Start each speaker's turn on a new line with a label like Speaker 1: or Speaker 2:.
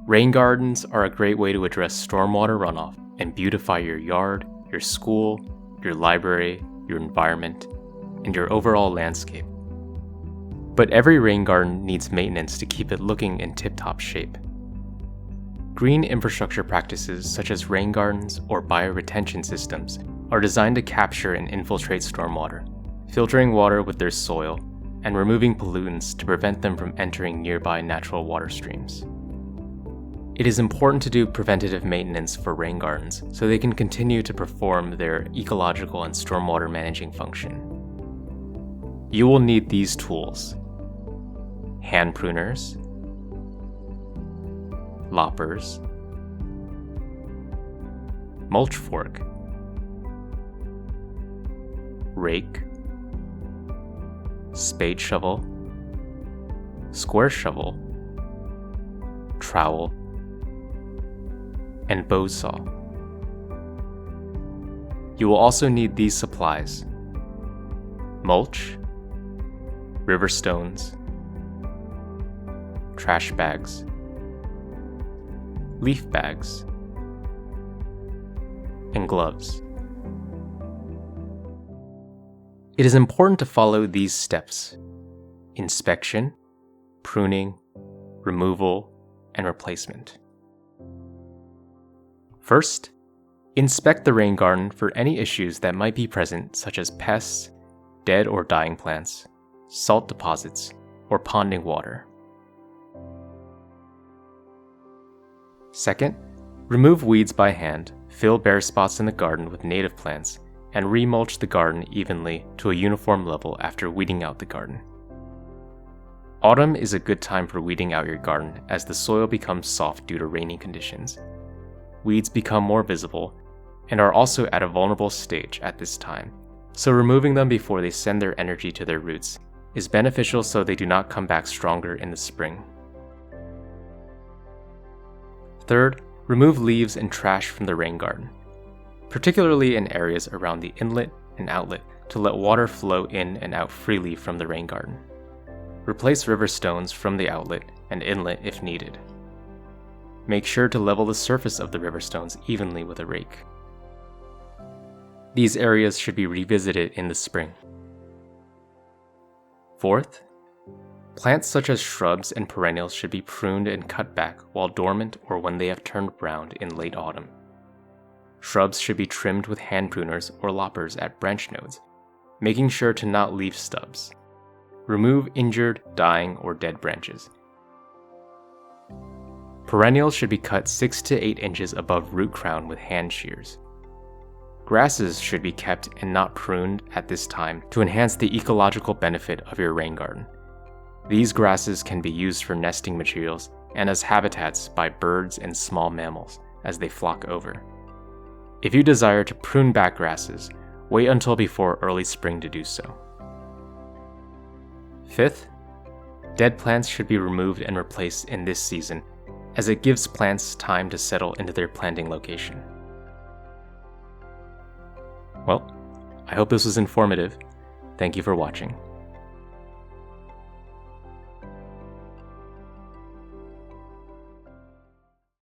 Speaker 1: Rain gardens are a great way to address stormwater runoff and beautify your yard, your school, your library, your environment, and your overall landscape. But every rain garden needs maintenance to keep it looking in tip-top shape. Green infrastructure practices such as rain gardens or bioretention systems are designed to capture and infiltrate stormwater, filtering water with their soil and removing pollutants to prevent them from entering nearby natural water streams. It is important to do preventative maintenance for rain gardens so they can continue to perform their ecological and stormwater managing function. You will need these tools: hand pruners, loppers, mulch fork, rake, spade shovel, square shovel, trowel, and bow saw. You will also need these supplies: mulch, river stones, trash bags, leaf bags, and gloves. It is important to follow these steps: inspection, pruning, removal, and replacement. First, inspect the rain garden for any issues that might be present, such as pests, dead or dying plants, salt deposits, or ponding water. Second, remove weeds by hand, fill bare spots in the garden with native plants, and remulch the garden evenly to a uniform level after weeding out the garden. Autumn is a good time for weeding out your garden as the soil becomes soft due to rainy conditions. Weeds become more visible and are also at a vulnerable stage at this time, so removing them before they send their energy to their roots is beneficial so they do not come back stronger in the spring. Third, remove leaves and trash from the rain garden, particularly in areas around the inlet and outlet to let water flow in and out freely from the rain garden. Replace river stones from the outlet and inlet if needed. Make sure to level the surface of the river stones evenly with a rake. These areas should be revisited in the spring. Fourth, plants such as shrubs and perennials should be pruned and cut back while dormant or when they have turned brown in late autumn. Shrubs should be trimmed with hand pruners or loppers at branch nodes, making sure to not leave stubs. Remove injured, dying, or dead branches. Perennials should be cut 6 to 8 inches above root crown with hand shears. Grasses should be kept and not pruned at this time to enhance the ecological benefit of your rain garden. These grasses can be used for nesting materials and as habitats by birds and small mammals as they flock over. If you desire to prune back grasses, wait until before early spring to do so. Fifth, dead plants should be removed and replaced in this season, as it gives plants time to settle into their planting location. Well, I hope this was informative. Thank you for watching.